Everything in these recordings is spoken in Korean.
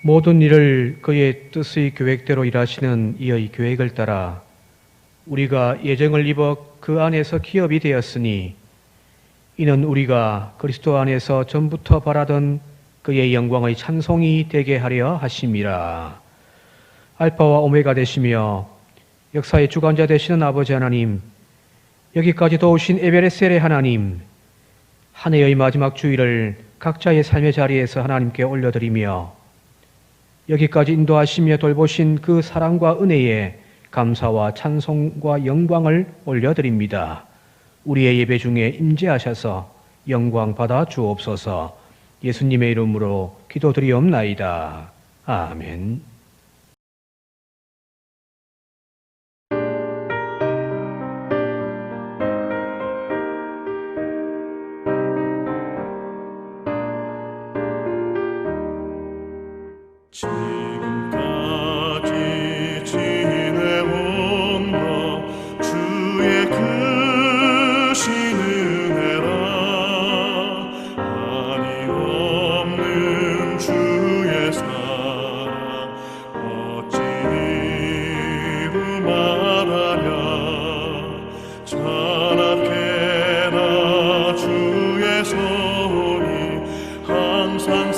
모든 일을 그의 뜻의 계획대로 일하시는 이의 계획을 따라 우리가 예정을 입어 그 안에서 기업이 되었으니 이는 우리가 그리스도 안에서 전부터 바라던 그의 영광의 찬송이 되게 하려 하심이라. 알파와 오메가 되시며 역사의 주관자 되시는 아버지 하나님, 여기까지 도우신 에베레셀의 하나님, 한 해의 마지막 주일을 각자의 삶의 자리에서 하나님께 올려드리며 여기까지 인도하시며 돌보신 그 사랑과 은혜에 감사와 찬송과 영광을 올려드립니다. 우리의 예배 중에 임재하셔서 영광 받아 주옵소서. 예수님의 이름으로 기도드리옵나이다. 아멘. 지금까지 지내온 것 주의 크신 은혜라. 한이 없는 주의 사랑 어찌 이루 말하랴. 찬악해라 주의 손이 항상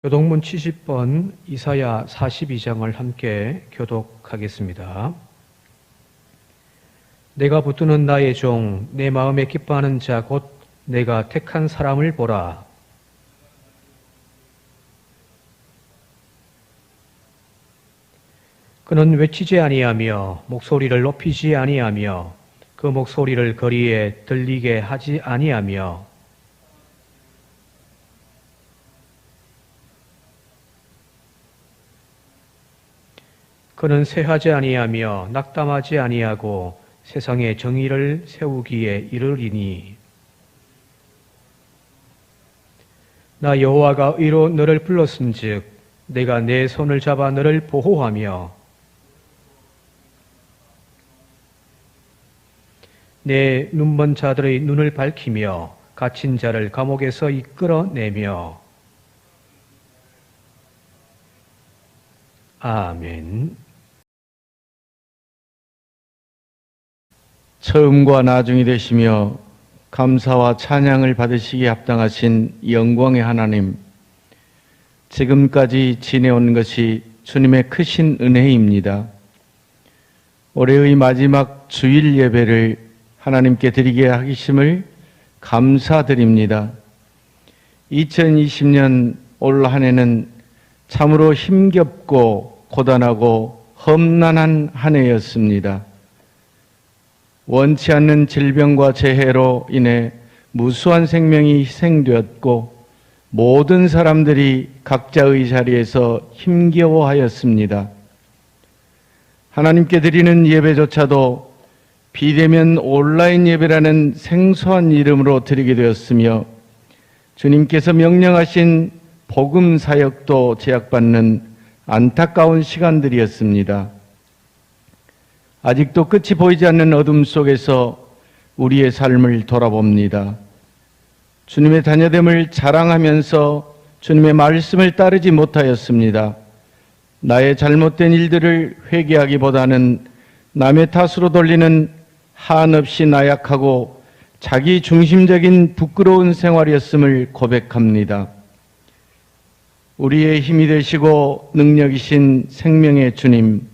교독문 70번 이사야 42장을 함께 교독하겠습니다. 내가 붙드는 나의 종, 내 마음에 기뻐하는 자, 곧 내가 택한 사람을 보라. 그는 외치지 아니하며 목소리를 높이지 아니하며 그 목소리를 거리에 들리게 하지 아니하며 그는 쇠하지 아니하며 낙담하지 아니하고 세상에 정의를 세우기에 이르리니 나 여호와가 의로 너를 불렀은즉 내가 내 손을 잡아 너를 보호하며 내 눈먼 자들의 눈을 밝히며 갇힌 자를 감옥에서 이끌어내며 아멘. 처음과 나중이 되시며 감사와 찬양을 받으시기에 합당하신 영광의 하나님, 지금까지 지내온 것이 주님의 크신 은혜입니다. 올해의 마지막 주일 예배를 하나님께 드리게 하심을 감사드립니다. 2020년 올 한 해는 참으로 힘겹고 고단하고 험난한 한 해였습니다. 원치 않는 질병과 재해로 인해 무수한 생명이 희생되었고 모든 사람들이 각자의 자리에서 힘겨워하였습니다. 하나님께 드리는 예배조차도 비대면 온라인 예배라는 생소한 이름으로 드리게 되었으며 주님께서 명령하신 복음 사역도 제약받는 안타까운 시간들이었습니다. 아직도 끝이 보이지 않는 어둠 속에서 우리의 삶을 돌아봅니다. 주님의 자녀됨을 자랑하면서 주님의 말씀을 따르지 못하였습니다. 나의 잘못된 일들을 회개하기보다는 남의 탓으로 돌리는 한없이 나약하고 자기 중심적인 부끄러운 생활이었음을 고백합니다. 우리의 힘이 되시고 능력이신 생명의 주님,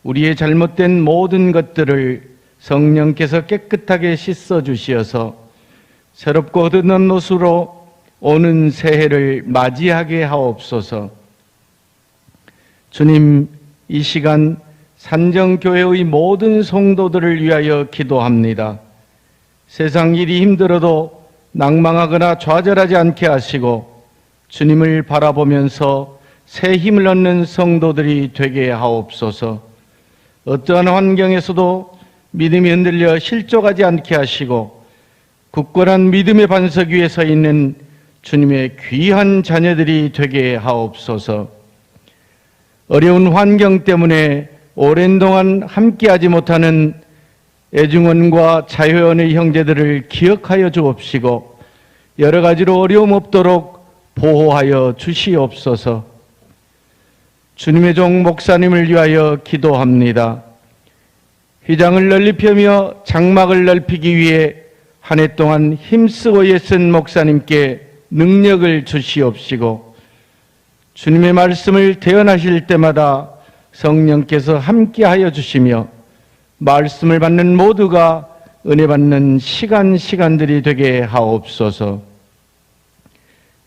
우리의 잘못된 모든 것들을 성령께서 깨끗하게 씻어 주시어서 새롭고 얻은 옷으로 오는 새해를 맞이하게 하옵소서. 주님, 이 시간 산정교회의 모든 성도들을 위하여 기도합니다. 세상 일이 힘들어도 낭망하거나 좌절하지 않게 하시고 주님을 바라보면서 새 힘을 얻는 성도들이 되게 하옵소서. 어떠한 환경에서도 믿음이 흔들려 실족하지 않게 하시고 굳건한 믿음의 반석 위에 서 있는 주님의 귀한 자녀들이 되게 하옵소서. 어려운 환경 때문에 오랜 동안 함께하지 못하는 애중원과 자유원의 형제들을 기억하여 주옵시고 여러 가지로 어려움 없도록 보호하여 주시옵소서. 주님의 종 목사님을 위하여 기도합니다. 휘장을 넓히며 장막을 넓히기 위해 한 해 동안 힘쓰고 애쓴 목사님께 능력을 주시옵시고 주님의 말씀을 대언하실 때마다 성령께서 함께하여 주시며 말씀을 받는 모두가 은혜 받는 시간들이 되게 하옵소서.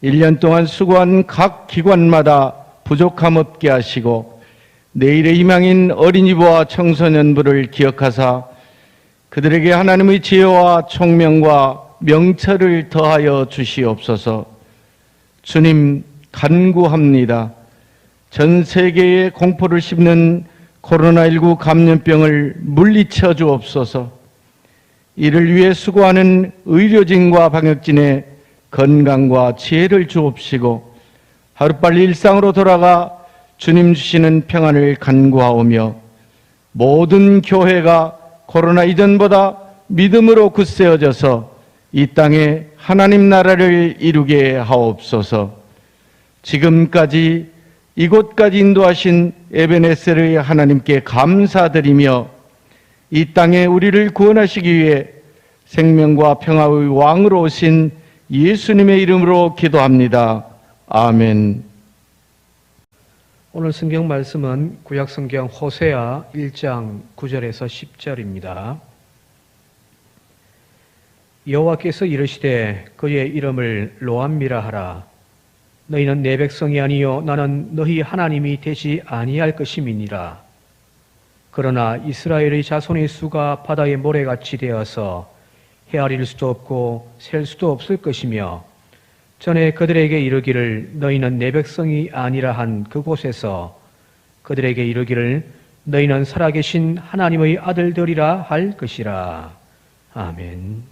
1년 동안 수고한 각 기관마다 부족함 없게 하시고 내일의 희망인 어린이부와 청소년부를 기억하사 그들에게 하나님의 지혜와 총명과 명철을 더하여 주시옵소서. 주님, 간구합니다. 전 세계에 공포를 씹는 코로나19 감염병을 물리쳐 주옵소서. 이를 위해 수고하는 의료진과 방역진의 건강과 지혜를 주옵시고 하루빨리 일상으로 돌아가 주님 주시는 평안을 간구하오며 모든 교회가 코로나 이전보다 믿음으로 굳세어져서 이 땅에 하나님 나라를 이루게 하옵소서. 지금까지 이곳까지 인도하신 에베네셀의 하나님께 감사드리며 이 땅에 우리를 구원하시기 위해 생명과 평화의 왕으로 오신 예수님의 이름으로 기도합니다. 아멘. 오늘 성경 말씀은 구약 성경 호세아 1장 9절에서 10절입니다. 여호와께서 이르시되 그의 이름을 로암미라 하라. 너희는 내 백성이 아니요 나는 너희 하나님이 되지 아니할 것임이니라. 그러나 이스라엘의 자손의 수가 바다의 모래같이 되어서 헤아릴 수도 없고 셀 수도 없을 것이며 전에 그들에게 이르기를 너희는 내 백성이 아니라 한 그곳에서 그들에게 이르기를 너희는 살아계신 하나님의 아들들이라 할 것이라. 아멘.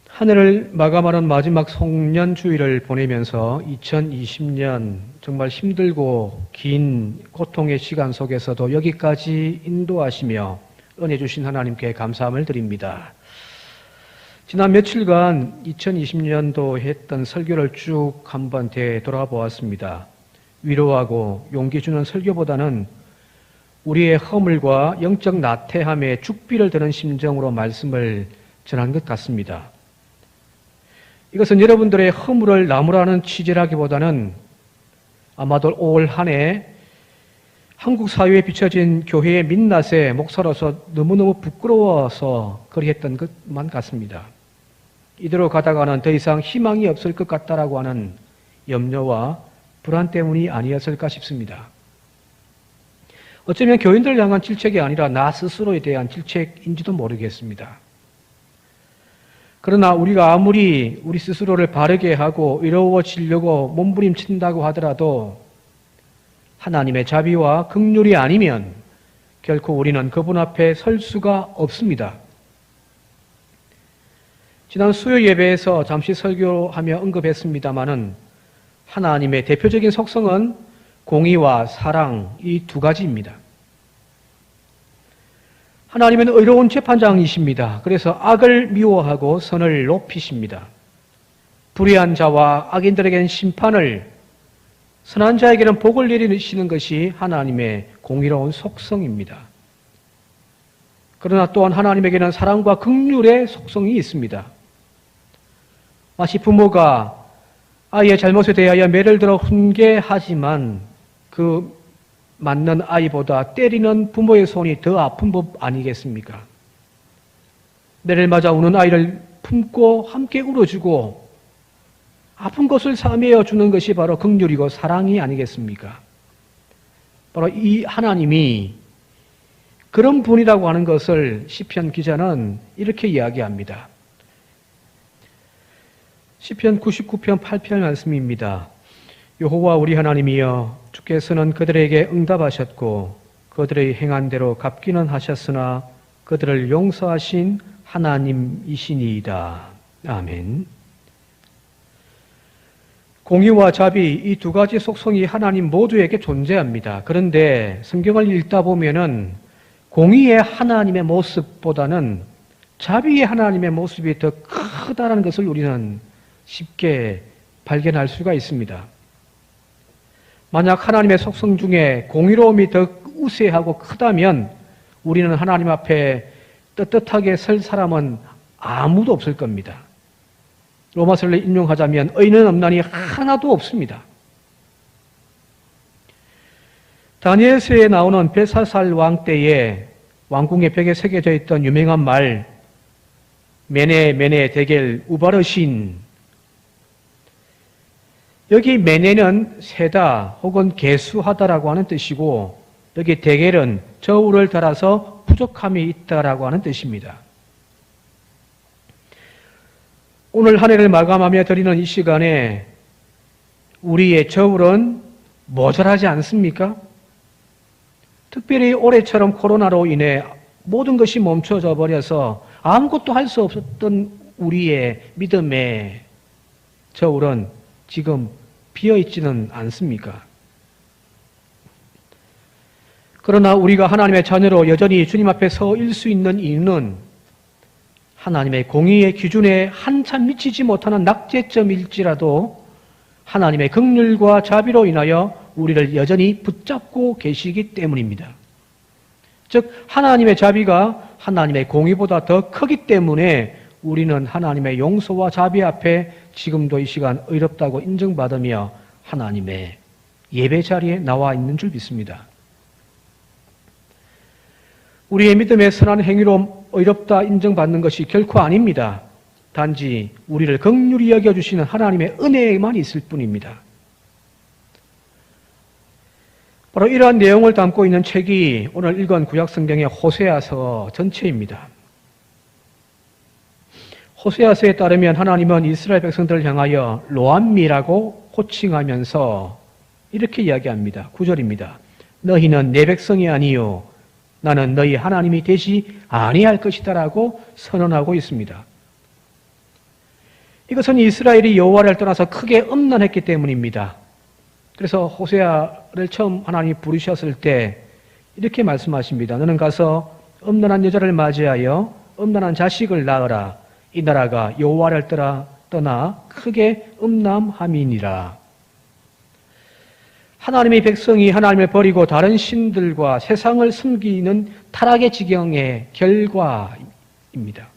한 해를 마감하는 마지막 송년주일을 보내면서 2020년 정말 힘들고 긴 고통의 시간 속에서도 여기까지 인도하시며 은혜 주신 하나님께 감사함을 드립니다. 지난 며칠간 2020년도 했던 설교를 쭉 한번 되돌아보았습니다. 위로하고 용기 주는 설교보다는 우리의 허물과 영적 나태함에 죽비를 드는 심정으로 말씀을 전한 것 같습니다. 이것은 여러분들의 허물을 나무라는 취지라기보다는 아마도 올 한 해 한국 사회에 비춰진 교회의 민낯에 목사로서 너무너무 부끄러워서 그리했던 것만 같습니다. 이대로 가다가는 더 이상 희망이 없을 것 같다라고 하는 염려와 불안 때문이 아니었을까 싶습니다. 어쩌면 교인들을 향한 질책이 아니라 나 스스로에 대한 질책인지도 모르겠습니다. 그러나 우리가 아무리 우리 스스로를 바르게 하고 의로워지려고 몸부림친다고 하더라도 하나님의 자비와 긍휼이 아니면 결코 우리는 그분 앞에 설 수가 없습니다. 지난 수요 예배에서 잠시 설교하며 언급했습니다마는 하나님의 대표적인 속성은 공의와 사랑 이 두 가지입니다. 하나님은 의로운 재판장이십니다. 그래서 악을 미워하고 선을 높이십니다. 불의한 자와 악인들에게는 심판을, 선한 자에게는 복을 내리시는 것이 하나님의 공의로운 속성입니다. 그러나 또한 하나님에게는 사랑과 긍휼의 속성이 있습니다. 마치 부모가 아이의 잘못에 대하여 매를 들어 훈계하지만 그 맞는 아이보다 때리는 부모의 손이 더 아픈 법 아니겠습니까? 매를 맞아 우는 아이를 품고 함께 울어주고 아픈 것을 사매어 주는 것이 바로 긍휼이고 사랑이 아니겠습니까? 바로 이 하나님이 그런 분이라고 하는 것을 시편 기자는 이렇게 이야기합니다. 시편 99편 8편 말씀입니다. 여호와 우리 하나님이여, 주께서는 그들에게 응답하셨고 그들의 행한 대로 갚기는 하셨으나 그들을 용서하신 하나님이시니이다. 아멘. 공의와 자비 이 두 가지 속성이 하나님 모두에게 존재합니다. 그런데 성경을 읽다 보면은 공의의 하나님의 모습보다는 자비의 하나님의 모습이 더 크다는 것을 우리는 쉽게 발견할 수가 있습니다. 만약 하나님의 속성 중에 공의로움이 더 우세하고 크다면 우리는 하나님 앞에 떳떳하게 설 사람은 아무도 없을 겁니다. 로마서를 인용하자면 의는 없나니 하나도 없습니다. 다니엘서에 나오는 벨사살 왕 때에 왕궁의 벽에 새겨져 있던 유명한 말 메네 메네 데겔 우바르신, 여기 메네는 세다 혹은 개수하다라고 하는 뜻이고 여기 데겔은 저울을 달아서 부족함이 있다라고 하는 뜻입니다. 오늘 한 해를 마감하며 드리는 이 시간에 우리의 저울은 모자라지 않습니까? 특별히 올해처럼 코로나로 인해 모든 것이 멈춰져 버려서 아무것도 할 수 없었던 우리의 믿음의 저울은 지금 비어있지는 않습니까? 그러나 우리가 하나님의 자녀로 여전히 주님 앞에 서일 수 있는 이유는 하나님의 공의의 기준에 한참 미치지 못하는 낙제점일지라도 하나님의 긍휼과 자비로 인하여 우리를 여전히 붙잡고 계시기 때문입니다. 즉 하나님의 자비가 하나님의 공의보다 더 크기 때문에 우리는 하나님의 용서와 자비 앞에 지금도 이 시간 의롭다고 인정받으며 하나님의 예배 자리에 나와 있는 줄 믿습니다. 우리의 믿음의 선한 행위로 의롭다 인정받는 것이 결코 아닙니다. 단지 우리를 긍휼히 여겨주시는 하나님의 은혜만 있을 뿐입니다. 바로 이러한 내용을 담고 있는 책이 오늘 읽은 구약성경의 호세아서 전체입니다. 호세아서에 따르면 하나님은 이스라엘 백성들을 향하여 로암미라고 호칭하면서 이렇게 이야기합니다. 9절입니다. 너희는 내 백성이 아니요 나는 너희 하나님이 되지 아니할 것이다 라고 선언하고 있습니다. 이것은 이스라엘이 여호와를 떠나서 크게 음란했기 때문입니다. 그래서 호세아를 처음 하나님이 부르셨을 때 이렇게 말씀하십니다. 너는 가서 음란한 여자를 맞이하여 음란한 자식을 낳으라. 이 나라가 여호와를 떠나 크게 음란함이니라. 하나님의 백성이 하나님을 버리고 다른 신들과 세상을 섬기는 타락의 지경의 결과입니다.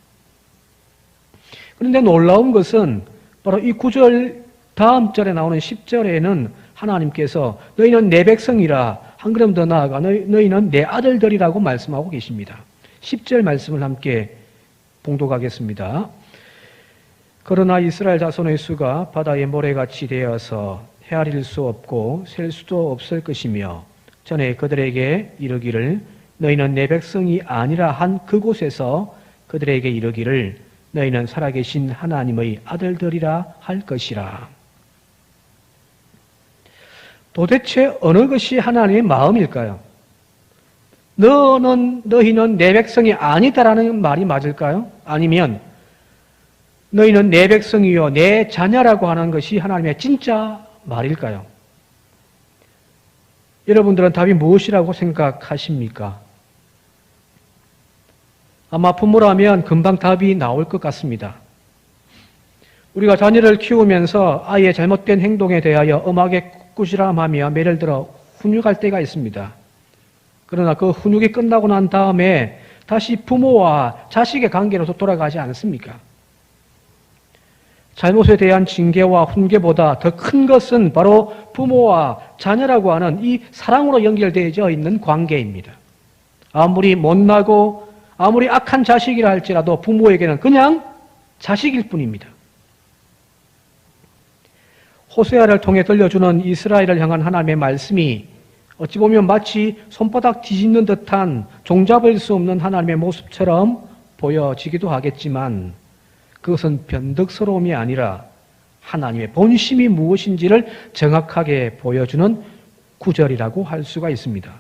그런데 놀라운 것은 바로 이 9절 다음 절에 나오는 10절에는 하나님께서 너희는 내 백성이라 한 걸음 더 나아가 너희는 내 아들들이라고 말씀하고 계십니다. 10절 말씀을 함께 봉독하겠습니다. 그러나 이스라엘 자손의 수가 바다의 모래같이 되어서 헤아릴 수 없고 셀 수도 없을 것이며 전에 그들에게 이르기를 너희는 내 백성이 아니라 한 그곳에서 그들에게 이르기를 너희는 살아계신 하나님의 아들들이라 할 것이라. 도대체 어느 것이 하나님의 마음일까요? 너희는 내 백성이 아니다라는 말이 맞을까요? 아니면 너희는 내 백성이요 내 자녀라고 하는 것이 하나님의 진짜 말일까요? 여러분들은 답이 무엇이라고 생각하십니까? 아마 부모라면 금방 답이 나올 것 같습니다. 우리가 자녀를 키우면서 아이의 잘못된 행동에 대하여 엄하게 꾸지람하며 매를 들어 훈육할 때가 있습니다. 그러나 그 훈육이 끝나고 난 다음에 다시 부모와 자식의 관계로 돌아가지 않습니까? 잘못에 대한 징계와 훈계보다 더 큰 것은 바로 부모와 자녀라고 하는 이 사랑으로 연결되어 있는 관계입니다. 아무리 못나고 아무리 악한 자식이라 할지라도 부모에게는 그냥 자식일 뿐입니다. 호세아를 통해 들려주는 이스라엘을 향한 하나님의 말씀이 어찌 보면 마치 손바닥 뒤집는 듯한 종잡을 수 없는 하나님의 모습처럼 보여지기도 하겠지만 그것은 변덕스러움이 아니라 하나님의 본심이 무엇인지를 정확하게 보여주는 구절이라고 할 수가 있습니다.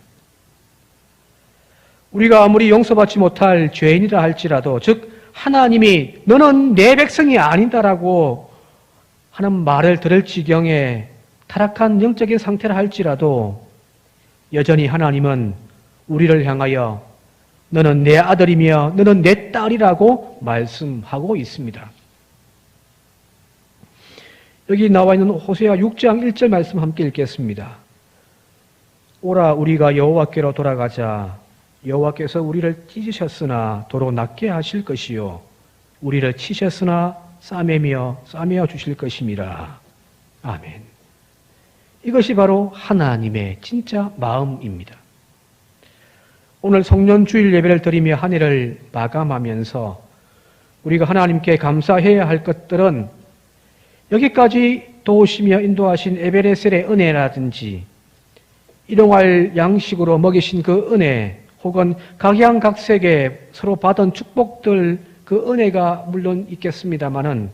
우리가 아무리 용서받지 못할 죄인이라 할지라도 즉 하나님이 너는 내 백성이 아니다라고 하는 말을 들을 지경에 타락한 영적인 상태라 할지라도 여전히 하나님은 우리를 향하여 너는 내 아들이며 너는 내 딸이라고 말씀하고 있습니다. 여기 나와 있는 호세아 6장 1절 말씀 함께 읽겠습니다. 오라 우리가 여호와께로 돌아가자. 여호와께서 우리를 찢으셨으나 도로 낫게 하실 것이요 우리를 치셨으나 싸매며 주실 것임이라. 아멘. 이것이 바로 하나님의 진짜 마음입니다. 오늘 성년주일 예배를 드리며 한 해를 마감하면서 우리가 하나님께 감사해야 할 것들은 여기까지 도우시며 인도하신 에베레셀의 은혜라든지 일용할 양식으로 먹이신 그 은혜 혹은 각양각색의 서로 받은 축복들 그 은혜가 물론 있겠습니다마는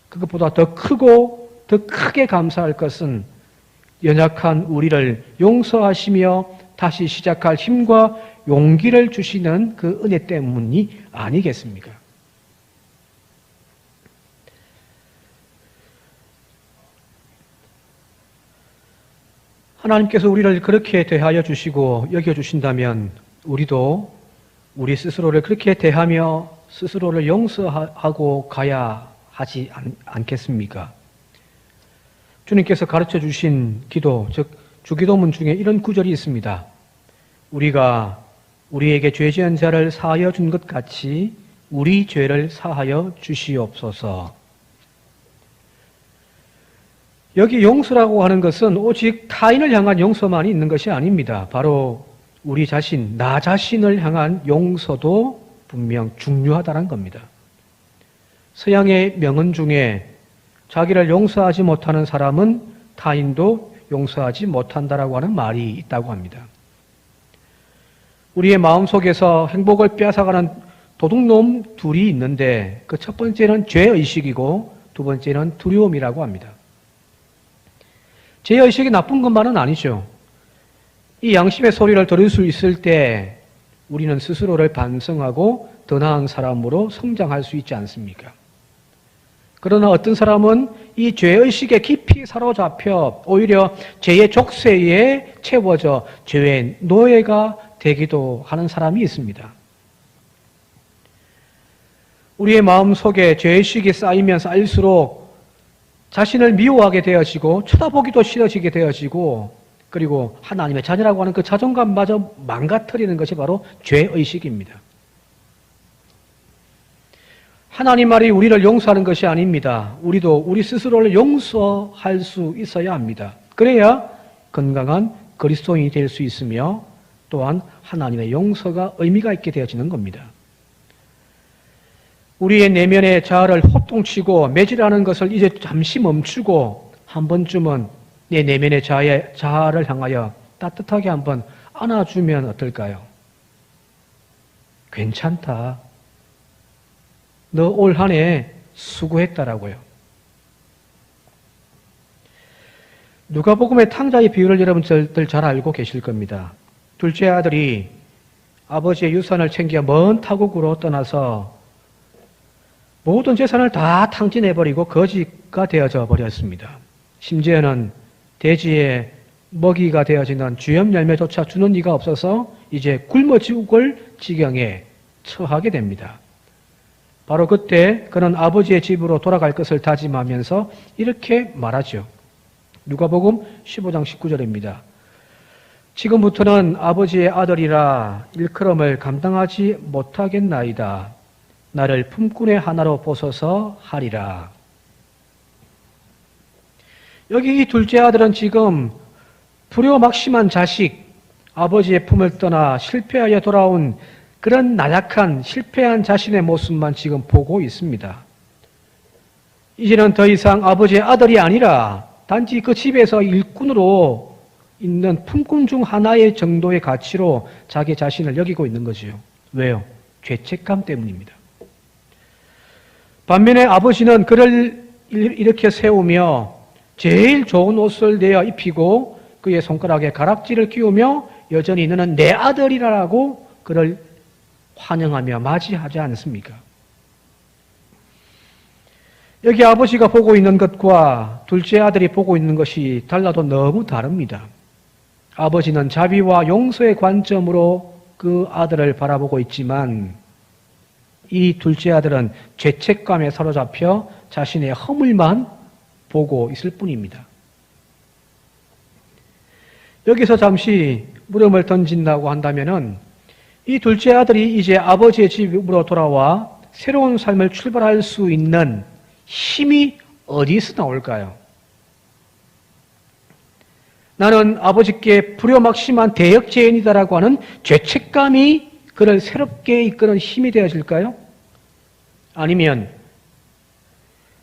그것보다 더 크고 더 크게 감사할 것은 연약한 우리를 용서하시며 다시 시작할 힘과 용기를 주시는 그 은혜 때문이 아니겠습니까? 하나님께서 우리를 그렇게 대하여 주시고 여겨주신다면 우리도 우리 스스로를 그렇게 대하며 스스로를 용서하고 가야 하지 않겠습니까? 주님께서 가르쳐 주신 기도, 즉 주기도문 중에 이런 구절이 있습니다. 우리가 우리에게 죄 지은 자를 사하여 준 것 같이 우리 죄를 사하여 주시옵소서. 여기 용서라고 하는 것은 오직 타인을 향한 용서만이 있는 것이 아닙니다. 바로 우리 자신, 나 자신을 향한 용서도 분명 중요하다는 겁니다. 서양의 명언 중에 자기를 용서하지 못하는 사람은 타인도 용서하지 못한다라고 하는 말이 있다고 합니다. 우리의 마음속에서 행복을 빼앗아가는 도둑놈 둘이 있는데 그 첫 번째는 죄의식이고 두 번째는 두려움이라고 합니다. 죄의식이 나쁜 것만은 아니죠. 이 양심의 소리를 들을 수 있을 때 우리는 스스로를 반성하고 더 나은 사람으로 성장할 수 있지 않습니까? 그러나 어떤 사람은 이 죄의식에 깊이 사로잡혀 오히려 죄의 족쇄에 채워져 죄의 노예가 되기도 하는 사람이 있습니다. 우리의 마음속에 죄의식이 쌓이면 쌓일수록 자신을 미워하게 되어지고 쳐다보기도 싫어지게 되어지고 그리고 하나님의 자녀라고 하는 그 자존감마저 망가뜨리는 것이 바로 죄의식입니다. 하나님 말이 우리를 용서하는 것이 아닙니다. 우리도 우리 스스로를 용서할 수 있어야 합니다. 그래야 건강한 그리스도인이 될 수 있으며 또한 하나님의 용서가 의미가 있게 되어지는 겁니다. 우리의 내면의 자아를 호통치고 매질하는 것을 이제 잠시 멈추고 한 번쯤은 내 내면의 자아를 향하여 따뜻하게 한번 안아주면 어떨까요? 괜찮다. 너 올 한 해 수고했다라고요. 누가복음의 탕자의 비유를 여러분들 잘 알고 계실 겁니다. 둘째 아들이 아버지의 유산을 챙겨 먼 타국으로 떠나서 모든 재산을 다 탕진해버리고 거지가 되어져 버렸습니다. 심지어는 대지에 먹이가 되어지는 주염 열매조차 주는 이가 없어서 이제 굶어 죽을 지경에 처하게 됩니다. 바로 그때 그는 아버지의 집으로 돌아갈 것을 다짐하면서 이렇게 말하죠. 누가복음 15장 19절입니다. 지금부터는 아버지의 아들이라 일컬음을 감당하지 못하겠나이다. 나를 품꾼의 하나로 보소서 하리라. 여기 이 둘째 아들은 지금 불효막심한 자식, 아버지의 품을 떠나 실패하여 돌아온 그런 나약한 실패한 자신의 모습만 지금 보고 있습니다. 이제는 더 이상 아버지의 아들이 아니라 단지 그 집에서 일꾼으로 있는 품꾼 중 하나의 정도의 가치로 자기 자신을 여기고 있는 거지요. 왜요? 죄책감 때문입니다. 반면에 아버지는 그를 이렇게 세우며 제일 좋은 옷을 내어 입히고 그의 손가락에 가락지를 끼우며 여전히 너는 내 아들이라고 그를 환영하며 맞이하지 않습니까? 여기 아버지가 보고 있는 것과 둘째 아들이 보고 있는 것이 달라도 너무 다릅니다. 아버지는 자비와 용서의 관점으로 그 아들을 바라보고 있지만 이 둘째 아들은 죄책감에 사로잡혀 자신의 허물만 보고 있을 뿐입니다. 여기서 잠시 물음을 던진다고 한다면은 이 둘째 아들이 이제 아버지의 집으로 돌아와 새로운 삶을 출발할 수 있는 힘이 어디서 나올까요? 나는 아버지께 불효막심한 대역죄인이다라고 하는 죄책감이 그를 새롭게 이끄는 힘이 되어질까요? 아니면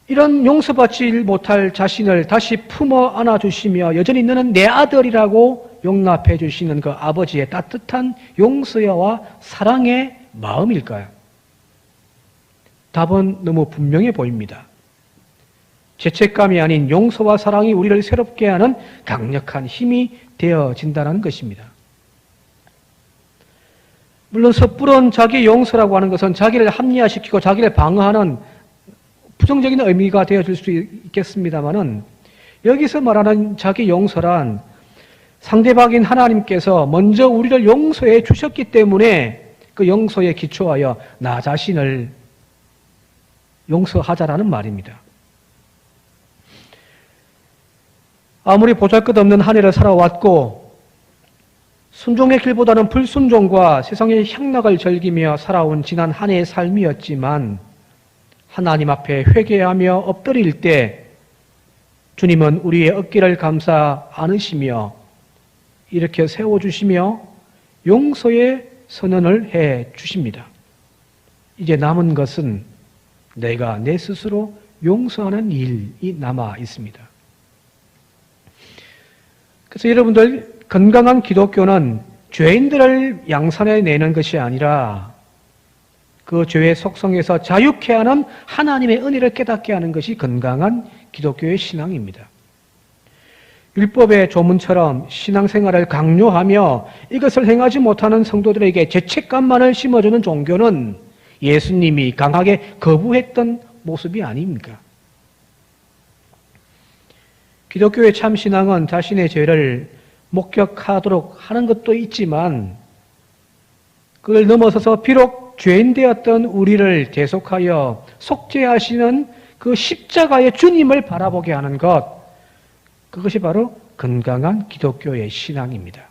이런 용서받지 못할 자신을 다시 품어 안아주시며 여전히 너는 내 아들이라고 용납해 주시는 그 아버지의 따뜻한 용서와 사랑의 마음일까요? 답은 너무 분명해 보입니다. 죄책감이 아닌 용서와 사랑이 우리를 새롭게 하는 강력한 힘이 되어진다는 것입니다. 물론 섣부른 자기 용서라고 하는 것은 자기를 합리화시키고 자기를 방어하는 부정적인 의미가 되어질 수 있겠습니다만은 여기서 말하는 자기 용서란 상대방인 하나님께서 먼저 우리를 용서해 주셨기 때문에 그 용서에 기초하여 나 자신을 용서하자라는 말입니다. 아무리 보잘것없는 한 해를 살아왔고 순종의 길보다는 불순종과 세상의 향락을 즐기며 살아온 지난 한 해의 삶이었지만 하나님 앞에 회개하며 엎드릴 때 주님은 우리의 어깨를 감싸 안으시며 이렇게 세워주시며 용서의 선언을 해 주십니다. 이제 남은 것은 내가 내 스스로 용서하는 일이 남아 있습니다. 그래서 여러분들 건강한 기독교는 죄인들을 양산해 내는 것이 아니라 그 죄의 속성에서 자유케 하는 하나님의 은혜를 깨닫게 하는 것이 건강한 기독교의 신앙입니다. 율법의 조문처럼 신앙생활을 강요하며 이것을 행하지 못하는 성도들에게 죄책감만을 심어주는 종교는 예수님이 강하게 거부했던 모습이 아닙니까? 기독교의 참신앙은 자신의 죄를 목격하도록 하는 것도 있지만 그걸 넘어서서 비록 죄인 되었던 우리를 대속하여 속죄하시는 그 십자가의 주님을 바라보게 하는 것, 그것이 바로 건강한 기독교의 신앙입니다.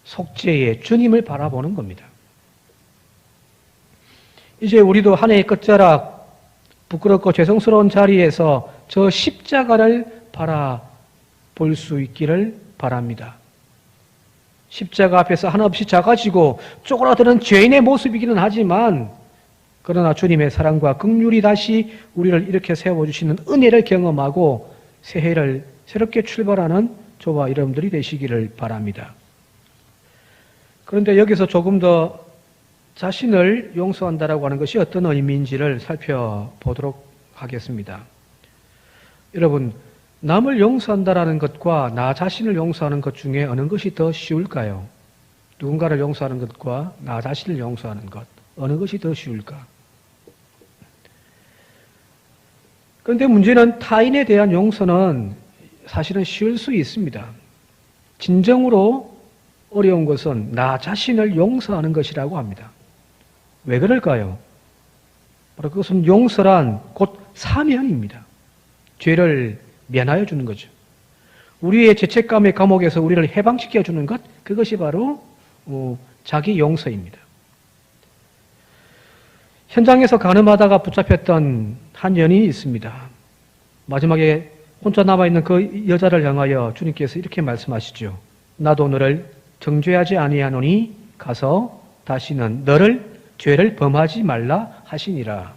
속죄의 주님을 바라보는 겁니다. 이제 우리도 한 해의 끝자락 부끄럽고 죄송스러운 자리에서 저 십자가를 바라볼 수 있기를 바랍니다. 십자가 앞에서 한없이 작아지고 쪼그라드는 죄인의 모습이기는 하지만 그러나 주님의 사랑과 긍휼이 다시 우리를 이렇게 세워주시는 은혜를 경험하고 새해를 새롭게 출발하는 저와 여러분들이 되시기를 바랍니다. 그런데 여기서 조금 더 자신을 용서한다라고 하는 것이 어떤 의미인지를 살펴보도록 하겠습니다. 여러분, 남을 용서한다라는 것과 나 자신을 용서하는 것 중에 어느 것이 더 쉬울까요? 누군가를 용서하는 것과 나 자신을 용서하는 것, 어느 것이 더 쉬울까? 그런데 문제는 타인에 대한 용서는 사실은 쉬울 수 있습니다. 진정으로 어려운 것은 나 자신을 용서하는 것이라고 합니다. 왜 그럴까요? 바로 그것은 용서란 곧 사면입니다. 죄를 면하여 주는 거죠. 우리의 죄책감의 감옥에서 우리를 해방시켜 주는 것, 그것이 바로 자기 용서입니다. 현장에서 가늠하다가 붙잡혔던 한 연인이 있습니다. 마지막에 혼자 남아있는 그 여자를 향하여 주님께서 이렇게 말씀하시죠. 나도 너를 정죄하지 아니하노니 가서 다시는 너를 죄를 범하지 말라 하시니라.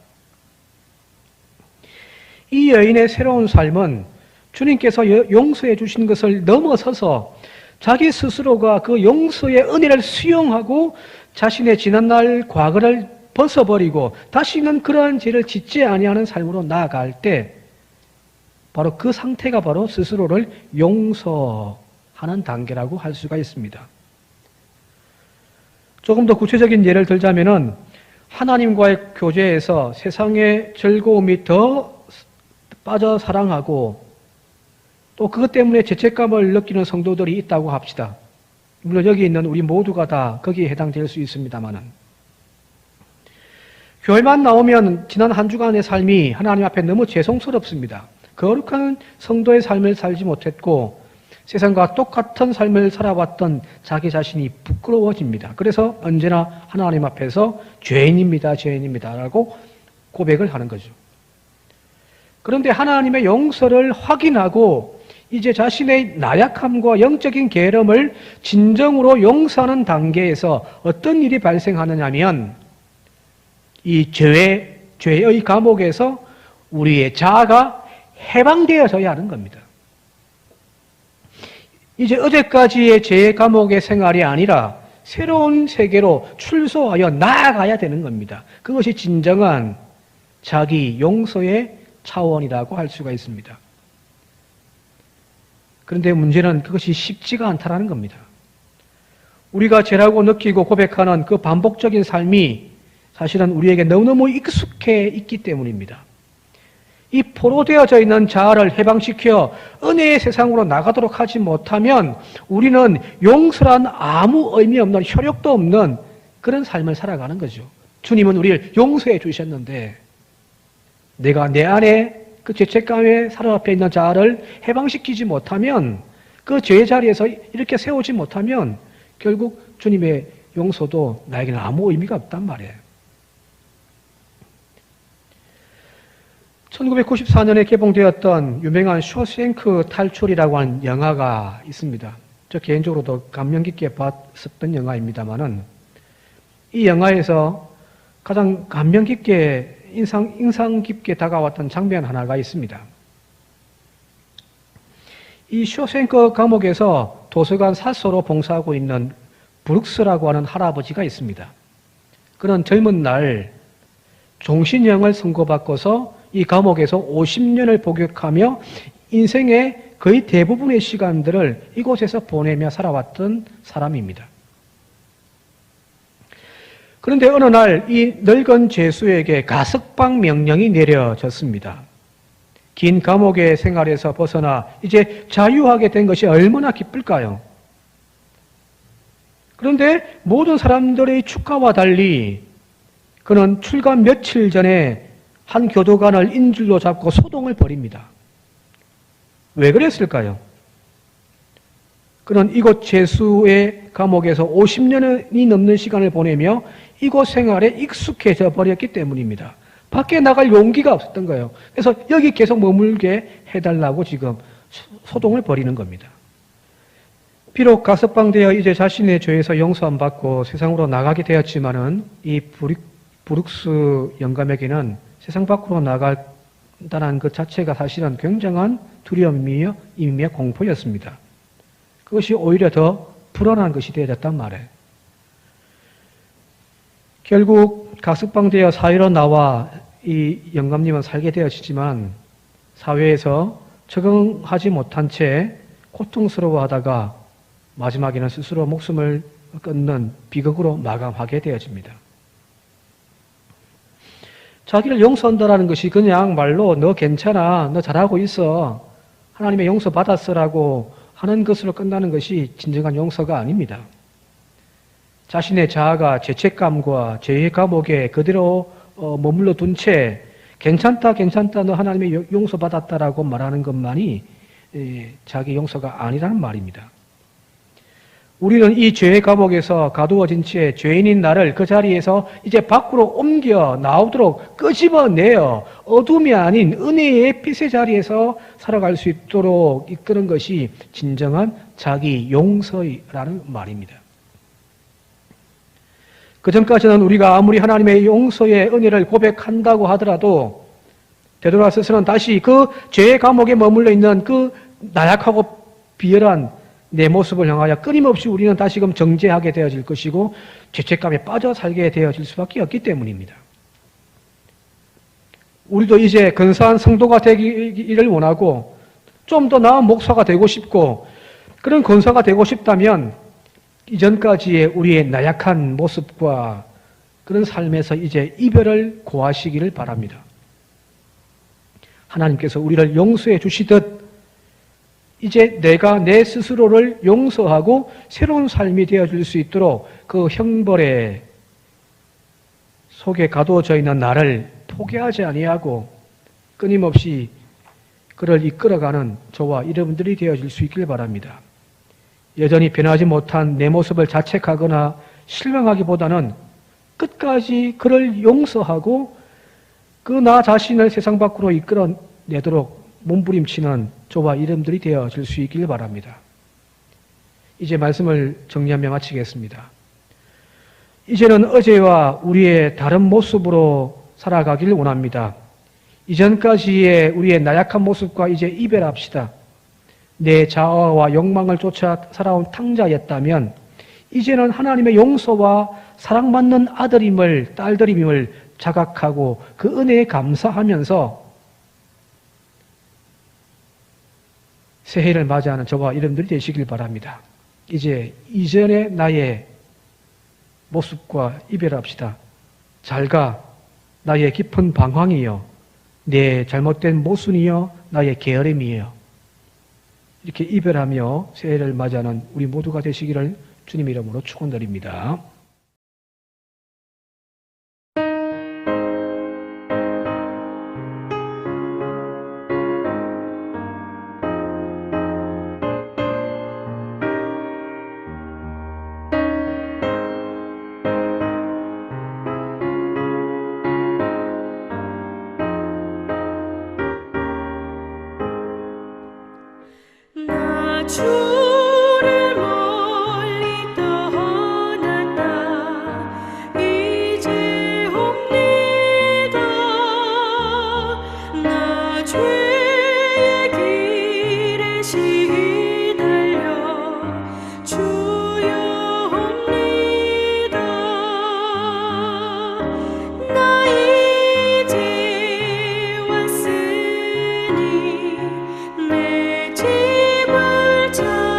이 여인의 새로운 삶은 주님께서 용서해 주신 것을 넘어서서 자기 스스로가 그 용서의 은혜를 수용하고 자신의 지난날 과거를 벗어버리고 다시는 그러한 죄를 짓지 아니하는 삶으로 나아갈 때 바로 그 상태가 바로 스스로를 용서하는 단계라고 할 수가 있습니다. 조금 더 구체적인 예를 들자면은 하나님과의 교제에서 세상의 즐거움이 더 빠져 사랑하고 또 그것 때문에 죄책감을 느끼는 성도들이 있다고 합시다. 물론 여기 있는 우리 모두가 다 거기에 해당될 수 있습니다만은 교회만 나오면 지난 한 주간의 삶이 하나님 앞에 너무 죄송스럽습니다. 거룩한 성도의 삶을 살지 못했고 세상과 똑같은 삶을 살아왔던 자기 자신이 부끄러워집니다. 그래서 언제나 하나님 앞에서 죄인입니다, 죄인입니다 라고 고백을 하는 거죠. 그런데 하나님의 용서를 확인하고 이제 자신의 나약함과 영적인 게으름을 진정으로 용서하는 단계에서 어떤 일이 발생하느냐 하면 이 죄의 감옥에서 우리의 자아가 해방되어져야 하는 겁니다. 이제 어제까지의 죄의 감옥의 생활이 아니라 새로운 세계로 출소하여 나아가야 되는 겁니다. 그것이 진정한 자기 용서의 차원이라고 할 수가 있습니다. 그런데 문제는 그것이 쉽지가 않다는 겁니다. 우리가 죄라고 느끼고 고백하는 그 반복적인 삶이 사실은 우리에게 너무너무 익숙해 있기 때문입니다. 이 포로되어져 있는 자아를 해방시켜 은혜의 세상으로 나가도록 하지 못하면 우리는 용서란 아무 의미 없는 효력도 없는 그런 삶을 살아가는 거죠. 주님은 우리를 용서해 주셨는데 내가 내 안에 그 죄책감에 사람 앞에 있는 자아를 해방시키지 못하면 그 죄의 자리에서 이렇게 세우지 못하면 결국 주님의 용서도 나에게는 아무 의미가 없단 말이에요. 1994년에 개봉되었던 유명한 쇼생크 탈출이라고 하는 영화가 있습니다. 저 개인적으로도 감명 깊게 봤었던 영화입니다만은 이 영화에서 가장 감명 깊게 인상 깊게 다가왔던 장면 하나가 있습니다. 이 쇼생크 감옥에서 도서관 사서로 봉사하고 있는 브룩스라고 하는 할아버지가 있습니다. 그는 젊은 날 종신형을 선고받고서 이 감옥에서 50년을 복역하며 인생의 거의 대부분의 시간들을 이곳에서 보내며 살아왔던 사람입니다. 그런데 어느 날 이 늙은 죄수에게 가석방 명령이 내려졌습니다. 긴 감옥의 생활에서 벗어나 이제 자유하게 된 것이 얼마나 기쁠까요? 그런데 모든 사람들의 축하와 달리 그는 출감 며칠 전에 한 교도관을 인질로 잡고 소동을 벌입니다. 왜 그랬을까요? 그는 이곳 죄수의 감옥에서 50년이 넘는 시간을 보내며 이곳 생활에 익숙해져 버렸기 때문입니다. 밖에 나갈 용기가 없었던 거예요. 그래서 여기 계속 머물게 해달라고 지금 소동을 벌이는 겁니다. 비록 가석방되어 이제 자신의 죄에서 용서함 받고 세상으로 나가게 되었지만은 이 브룩스 영감에게는 세상 밖으로 나간다는 것 자체가 사실은 굉장한 두려움이며 공포였습니다. 그것이 오히려 더 불안한 것이 되어졌단 말이에요. 결국 가석방되어 사회로 나와 이 영감님은 살게 되었지만 사회에서 적응하지 못한 채 고통스러워하다가 마지막에는 스스로 목숨을 끊는 비극으로 마감하게 되어집니다. 자기를 용서한다라는 것이 그냥 말로 너 괜찮아, 너 잘하고 있어, 하나님의 용서 받았어라고 하는 것으로 끝나는 것이 진정한 용서가 아닙니다. 자신의 자아가 죄책감과 죄의 감옥에 그대로 머물러 둔 채 괜찮다 너 하나님의 용서 받았다라고 말하는 것만이 자기 용서가 아니라는 말입니다. 우리는 이 죄의 감옥에서 가두어진 채 죄인인 나를 그 자리에서 이제 밖으로 옮겨 나오도록 끄집어내어 어둠이 아닌 은혜의 빛의 자리에서 살아갈 수 있도록 이끄는 것이 진정한 자기 용서라는 말입니다. 그 전까지는 우리가 아무리 하나님의 용서의 은혜를 고백한다고 하더라도 되돌아서서는 다시 그 죄의 감옥에 머물러 있는 그 나약하고 비열한 내 모습을 향하여 끊임없이 우리는 다시금 정죄하게 되어질 것이고 죄책감에 빠져 살게 되어질 수밖에 없기 때문입니다. 우리도 이제 근사한 성도가 되기를 원하고 좀 더 나은 목사가 되고 싶고 그런 권사가 되고 싶다면 이전까지의 우리의 나약한 모습과 그런 삶에서 이제 이별을 고하시기를 바랍니다. 하나님께서 우리를 용서해 주시듯 이제 내가 내 스스로를 용서하고 새로운 삶이 되어줄 수 있도록 그 형벌의 속에 가두어져 있는 나를 포기하지 아니하고 끊임없이 그를 이끌어가는 저와 여러분들이 되어줄 수 있길 바랍니다. 여전히 변하지 못한 내 모습을 자책하거나 실망하기보다는 끝까지 그를 용서하고 그 나 자신을 세상 밖으로 이끌어내도록 몸부림치는 저와 여러분들이 되어질 수 있길 바랍니다. 이제 말씀을 정리하며 마치겠습니다. 이제는 어제와 우리의 다른 모습으로 살아가길 원합니다. 이전까지의 우리의 나약한 모습과 이제 이별합시다. 내 자아와 욕망을 쫓아 살아온 탕자였다면 이제는 하나님의 용서와 사랑받는 아들임을, 딸들임을 자각하고 그 은혜에 감사하면서 새해를 맞이하는 저와 여러분들이 되시길 바랍니다. 이제 이전의 나의 모습과 이별합시다. 잘가 나의 깊은 방황이요, 내 잘못된 모순이요, 나의 게으름이에요. 이렇게 이별하며 새해를 맞이하는 우리 모두가 되시기를 주님 이름으로 축원드립니다. 나 주를 멀리 떠났다 이제 옵니다. 나 죄의 길에 시달려 주여 옵니다. 나 이제 왔으니 내 집을 찾아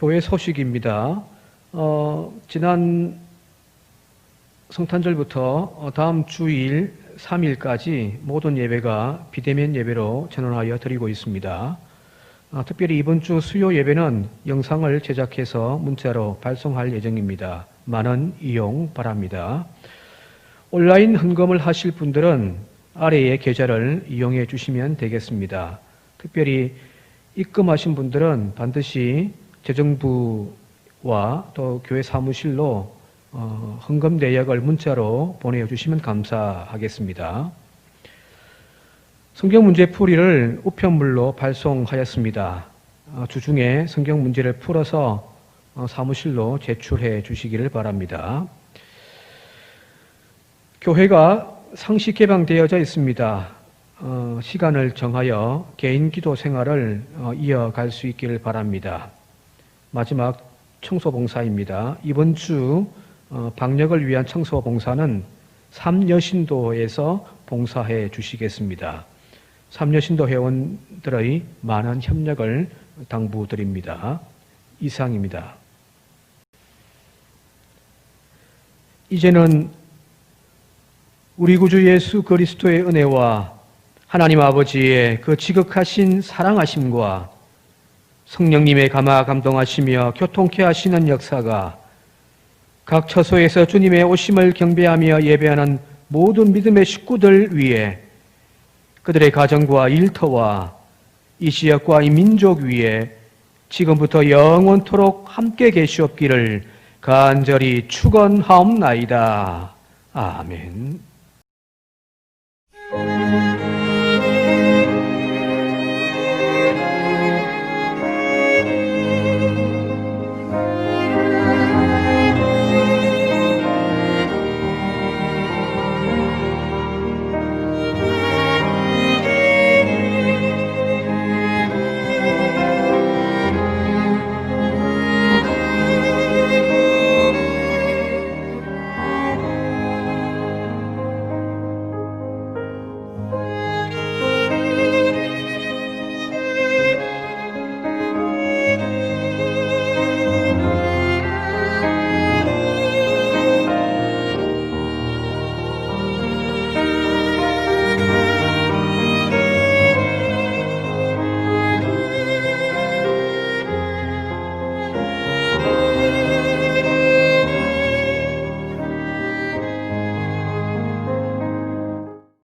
교회 소식입니다. 지난 성탄절부터 다음 주일 3일까지 모든 예배가 비대면 예배로 전환하여 드리고 있습니다. 특별히 이번 주 수요 예배는 영상을 제작해서 문자로 발송할 예정입니다. 많은 이용 바랍니다. 온라인 헌금을 하실 분들은 아래의 계좌를 이용해 주시면 되겠습니다. 특별히 입금하신 분들은 반드시 재정부와 또 교회 사무실로 헌금 내역을 문자로 보내주시면 감사하겠습니다. 성경 문제 풀이를 우편물로 발송하였습니다. 주중에 성경 문제를 풀어서 사무실로 제출해 주시기를 바랍니다. 교회가 상시 개방되어져 있습니다. 시간을 정하여 개인 기도 생활을 이어갈 수 있기를 바랍니다. 마지막 청소 봉사입니다. 이번 주 방역을 위한 청소 봉사는 삼여신도에서 봉사해 주시겠습니다. 삼여신도 회원들의 많은 협력을 당부드립니다. 이상입니다. 이제는 우리 구주 예수 그리스도의 은혜와 하나님 아버지의 그 지극하신 사랑하심과 성령님의 감화 감동하시며 교통케 하시는 역사가 각 처소에서 주님의 오심을 경배하며 예배하는 모든 믿음의 식구들 위에, 그들의 가정과 일터와 이 지역과 이 민족 위에 지금부터 영원토록 함께 계시옵기를 간절히 축원하옵나이다. 아멘.